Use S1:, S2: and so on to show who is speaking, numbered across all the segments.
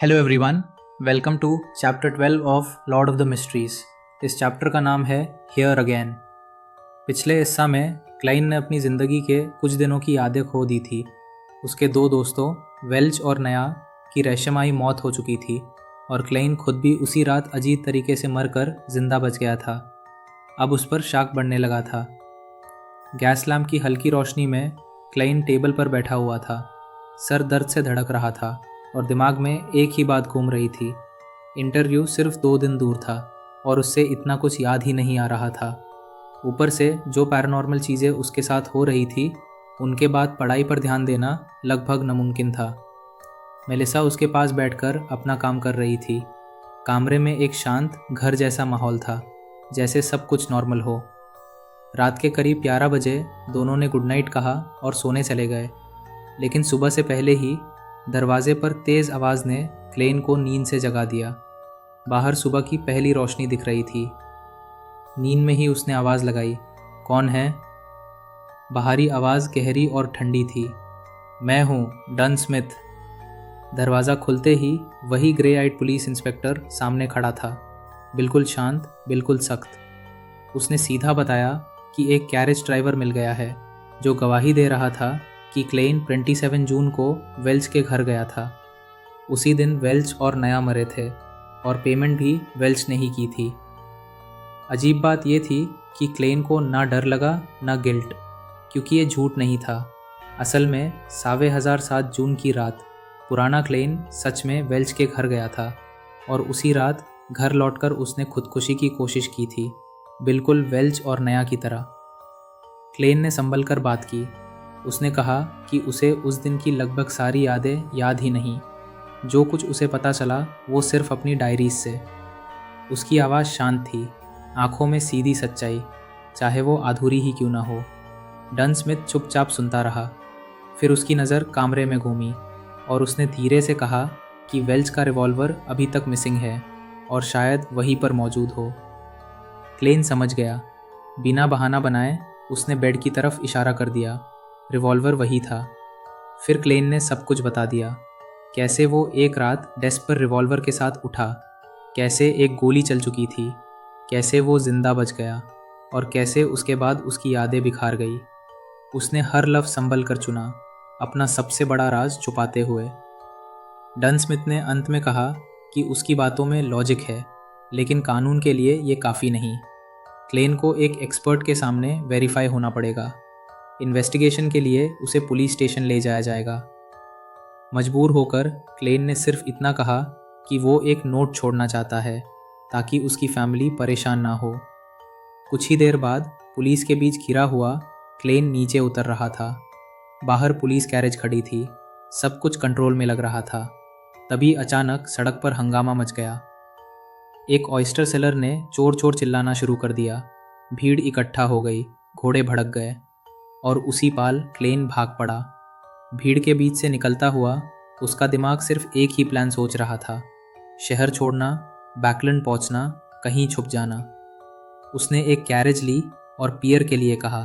S1: Hello everyone, welcome to chapter 12 of Lord of the mysteries. इस chapter का नाम है हियर अगेन। पिछले हिस्सा में क्लाइन ने अपनी ज़िंदगी के कुछ दिनों की यादें खो दी थी। उसके दो दोस्तों वेल्च और नया की रहस्यमयी मौत हो चुकी थी और क्लाइन खुद भी उसी रात अजीब तरीके से मरकर जिंदा बच गया था। अब उस पर शक बढ़ने लगा था। गैस लैम्प की हल्की रोशनी में क्लाइन टेबल पर बैठा हुआ था। सर दर्द से धड़क रहा था और दिमाग में एक ही बात घूम रही थी। इंटरव्यू सिर्फ 2 दिन दूर था और उससे इतना कुछ याद ही नहीं आ रहा था। ऊपर से जो पैरानॉर्मल चीज़ें उसके साथ हो रही थी, उनके बाद पढ़ाई पर ध्यान देना लगभग नामुमकिन था। मेलिसा उसके पास बैठकर अपना काम कर रही थी। कमरे में एक शांत घर जैसा माहौल था, जैसे सब कुछ नॉर्मल हो। रात के करीब 11 बजे दोनों ने गुड नाइट कहा और सोने चले गए, लेकिन सुबह से पहले ही दरवाजे पर तेज़ आवाज़ ने क्लेन को नींद से जगा दिया। बाहर सुबह की पहली रोशनी दिख रही थी। नींद में ही उसने आवाज़ लगाई, कौन है? बाहरी आवाज़ गहरी और ठंडी थी, मैं हूँ, डन स्मिथ। दरवाज़ा खुलते ही वही ग्रे आइड पुलिस इंस्पेक्टर सामने खड़ा था, बिल्कुल शांत, बिल्कुल सख्त। उसने सीधा बताया कि एक कैरेज ड्राइवर मिल गया है जो गवाही दे रहा था कि क्लेन 27 जून को वेल्च के घर गया था। उसी दिन वेल्च और नया मरे थे और पेमेंट भी वेल्च ने ही की थी। अजीब बात यह थी कि क्लेन को ना डर लगा ना गिल्ट, क्योंकि ये झूठ नहीं था। असल में 7,507 जून की रात पुराना क्लेन सच में वेल्च के घर गया था और उसी रात घर लौटकर उसने खुदकुशी की कोशिश की थी, बिल्कुल वेल्च और नया की तरह। क्लेन ने संभल कर बात की। उसने कहा कि उसे उस दिन की लगभग सारी यादें याद ही नहीं। जो कुछ उसे पता चला वो सिर्फ अपनी डायरीज से। उसकी आवाज़ शांत थी, आंखों में सीधी सच्चाई, चाहे वो अधूरी ही क्यों ना हो। डन स्मिथ चुपचाप सुनता रहा। फिर उसकी नज़र कमरे में घूमी और उसने धीरे से कहा कि वेल्च का रिवॉल्वर अभी तक मिसिंग है और शायद वहीं पर मौजूद हो। क्लेन समझ गया। बिना बहाना बनाए उसने बेड की तरफ इशारा कर दिया। रिवॉल्वर वही था। फिर क्लेन ने सब कुछ बता दिया, कैसे वो एक रात डेस्क पर रिवॉल्वर के साथ उठा, कैसे एक गोली चल चुकी थी, कैसे वो जिंदा बच गया और कैसे उसके बाद उसकी यादें बिखार गई। उसने हर लफ्ज़ संभल कर चुना, अपना सबसे बड़ा राज छुपाते हुए। डन स्मिथ ने अंत में कहा कि उसकी बातों में लॉजिक है, लेकिन कानून के लिए ये काफ़ी नहीं। क्लेन को एक एक्सपर्ट के सामने वेरीफाई होना पड़ेगा। इन्वेस्टिगेशन के लिए उसे पुलिस स्टेशन ले जाया जाएगा। मजबूर होकर क्लेन ने सिर्फ इतना कहा कि वो एक नोट छोड़ना चाहता है ताकि उसकी फैमिली परेशान ना हो। कुछ ही देर बाद पुलिस के बीच घिरा हुआ क्लेन नीचे उतर रहा था। बाहर पुलिस कैरेज खड़ी थी, सब कुछ कंट्रोल में लग रहा था। तभी अचानक सड़क पर हंगामा मच गया। एक ऑयस्टर सेलर ने चोर चोर चिल्लाना शुरू कर दिया। भीड़ इकट्ठा हो गई, घोड़े भड़क गए और उसी पाल क्लेन भाग पड़ा। भीड़ के बीच से निकलता हुआ उसका दिमाग सिर्फ एक ही प्लान सोच रहा था, शहर छोड़ना, बैकलैंड पहुंचना, कहीं छुप जाना। उसने एक कैरेज ली और पियर के लिए कहा।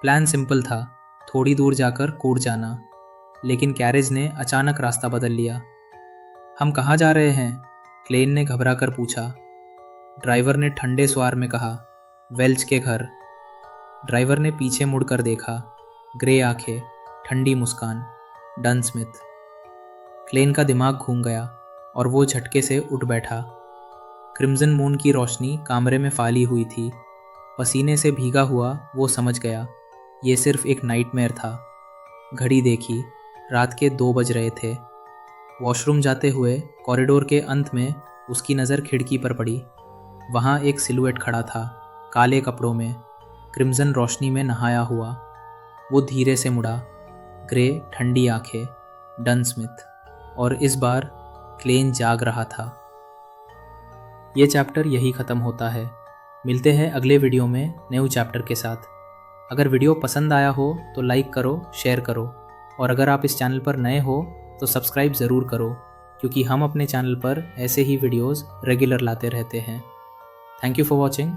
S1: प्लान सिंपल था, थोड़ी दूर जाकर कूद जाना, लेकिन कैरेज ने अचानक रास्ता बदल लिया। हम कहाँ जा रहे हैं? क्लेन ने घबरा कर पूछा। ड्राइवर ने ठंडे स्वर में कहा, वेल्च के घर। ड्राइवर ने पीछे मुड़कर देखा, ग्रे आंखें, ठंडी मुस्कान, डन स्मिथ। क्लेन का दिमाग घूम गया और वो झटके से उठ बैठा। क्रिम्सन मून की रोशनी कमरे में फैली हुई थी। पसीने से भीगा हुआ वो समझ गया ये सिर्फ एक नाइटमेयर था। घड़ी देखी, रात के 2 बज रहे थे। वॉशरूम जाते हुए कॉरिडोर के अंत में उसकी नज़र खिड़की पर पड़ी। वहाँ एक सिलुएट खड़ा था, काले कपड़ों में, क्रिम्सन रोशनी में नहाया हुआ। वो धीरे से मुड़ा, ग्रे ठंडी आंखें, डन स्मिथ। और इस बार क्लेन जाग रहा था। ये चैप्टर यही ख़त्म होता है। मिलते हैं अगले वीडियो में न्यू चैप्टर के साथ। अगर वीडियो पसंद आया हो तो लाइक करो, शेयर करो, और अगर आप इस चैनल पर नए हो तो सब्सक्राइब ज़रूर करो, क्योंकि हम अपने चैनल पर ऐसे ही वीडियोज़ रेगुलर लाते रहते हैं। Thank you for watching.